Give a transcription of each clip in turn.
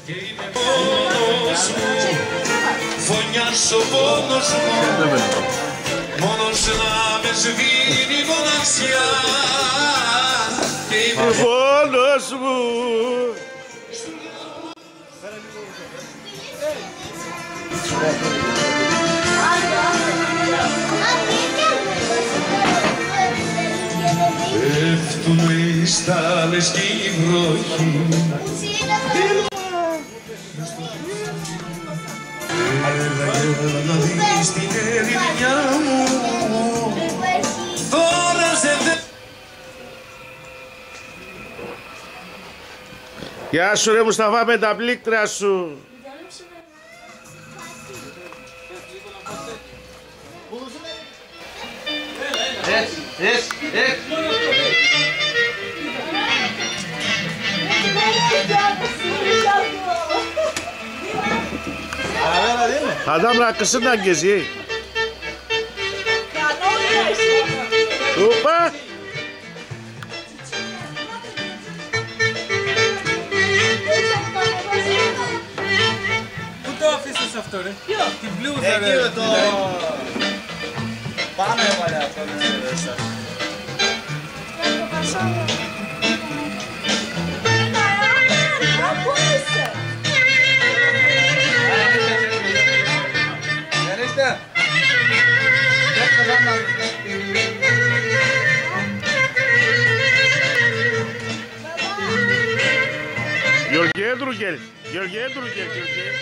Και είμαι μόνος μου, φωνιάς ο πόνος μου, μόνος να με σβήνει η μοναξιά. Και είμαι μόνος μου. Πέφτουνε οι στάλες και η βροχή. Έλα να δεις την ερημιά μου. Τώρα σε δε... Γεια σου ρε Μουσταφά με τα πλήκτρα σου. Adam rakısından geziyor. Hoppa! Πού το αφήσεις αυτό ρε? Την μπλούζα ρε. Εκεί το... Πάμε παλιά αυτό. Gölgeye dur gel. Gölgeye dur gel. Gölgeye.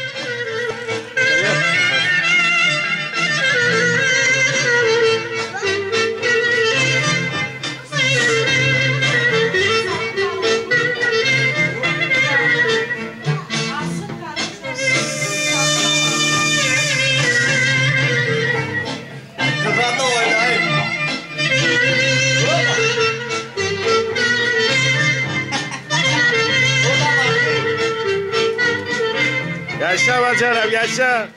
Yaşa bacanam yaşa.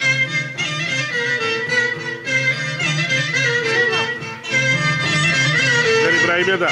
Ver İbrahim'e de.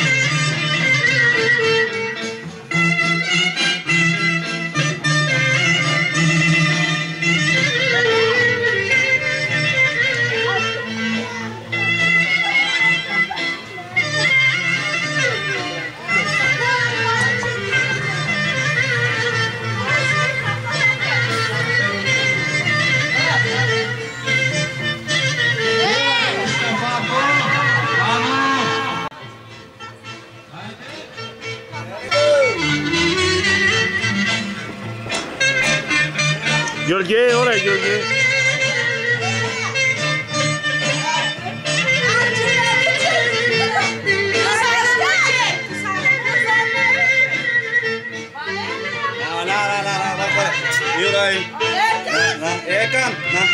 Gölgeye oraya gölgeye. Ekan, nah.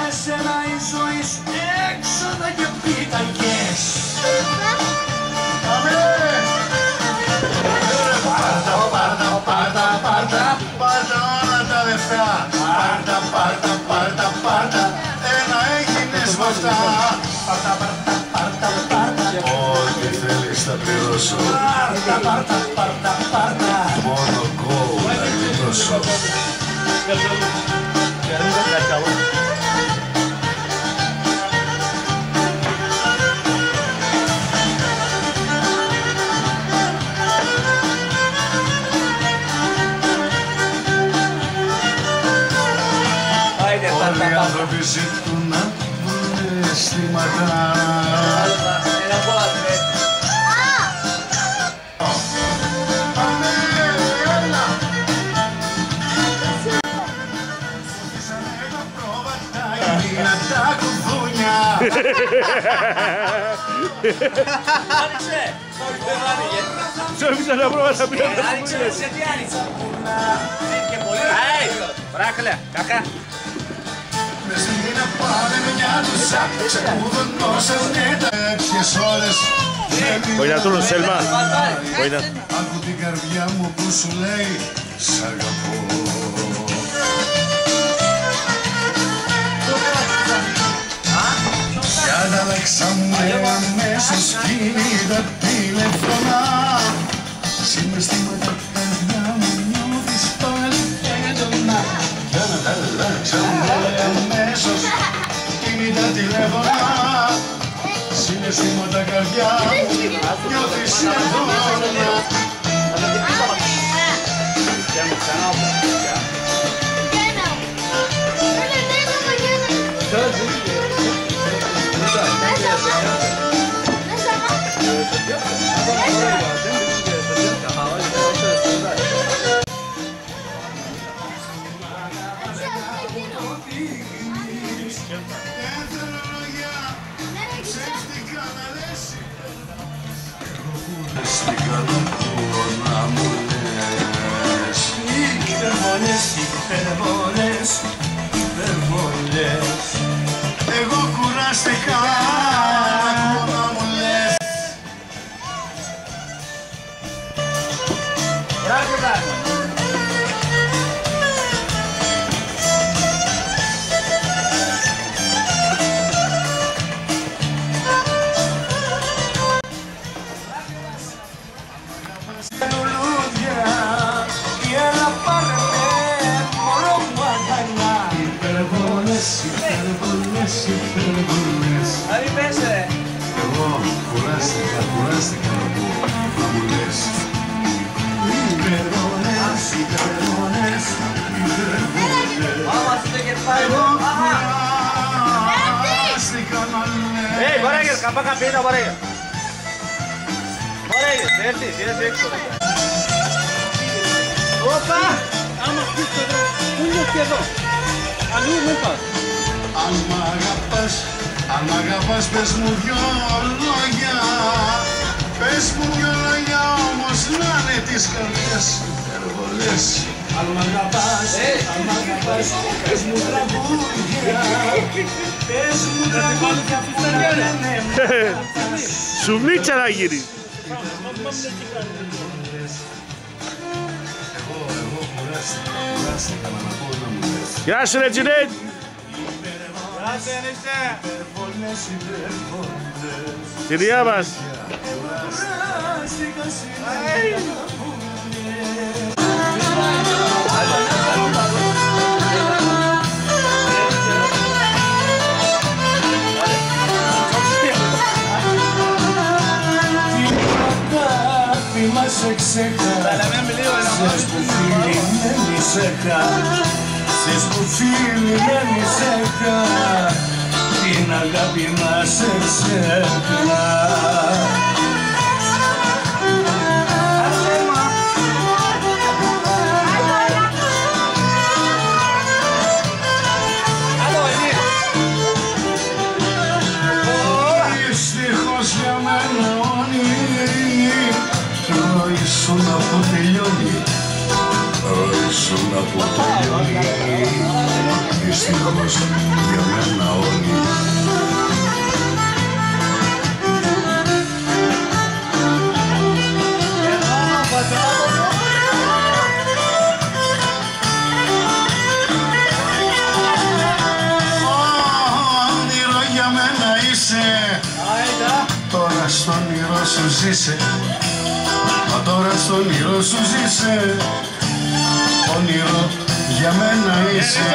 Εσένα η ζωή σου έξοδα και πίτακες. Πάρτα όλα τα λεφτά. Πάρτα, ένα έγινες με αυτά. Πάρτα, ό,τι θέλεις θα πληρώσω. Πάρτα, μόνο κόου να γλιτώσω. Όλοι οι άνθρωποι ζητούν να βρουν αισθήματα. Πάμε, έλα! Άνοιξε! Ψώφισα να πρόβα τα πλέον. Άνοιξε, σε τι άνοιξε. Και πολύ. Μπράκλε, κακά. Μες μην πάρε μια τουσα, ξεκουδωνώσανε τέτοιες ώρες. Βοηνατούνο, Σέλμα. Άκου την καρδιά μου που σου λέει σ' αγαπώ. Κι ανταλλάξαμε αμέσως κινητά τηλέφωνα. Συναισθήματα καρδιά μου νιώθεις πάλι έντονα. Κι ανταλλάξαμε αμέσως κινητά τηλέφωνα. Συναισθήματα καρδιά μου νιώθεις έντονα. Στικά να ακούω να μου λες υπερβολές. Εγώ κουράστηκα να μου λες. Υπερβολές. Άρη πέσε. Εγώ κουράστηκα να πω να μου λες. Υπερβολές. Άμα σου το κεφάλι. Εγώ κουράστηκα να λες. Μπορέγες, καπά καπίνα, μπορέγες. Μπορέγες, έρθεις έξω. Όπα! Άμα πεις εδώ, πού είναι και εδώ. Αλλού μην πας. Αν μ' αγαπάς πες μου δυο λόγια. Πες μου δυο λόγια όμως να είναι της καρδιάς υπερβολές. Αν μ' αγαπάς πες μου τραγούδια. Πες μου τραγούδια που θα λένε Σουβλίτσα να γίνει. Εγώ κουράστηκα να πω να μου λες. Γεια σου ρε Τζινέτ. Τη διά μας. Σες που φίλοι δεν εισέχα, την αγάπη μας εξέχα. Δυστυχώς για μένα όνειρο ήσουν που τελειώνει. Ήσουν που τελειώνει. Δυστυχώς για μένα όλοι. Όνειρο για μένα είσαι. Τώρα στο όνειρο σου ζήσε. Μα τώρα στο όνειρο σου ζήσε. Όνειρο για μένα είσαι.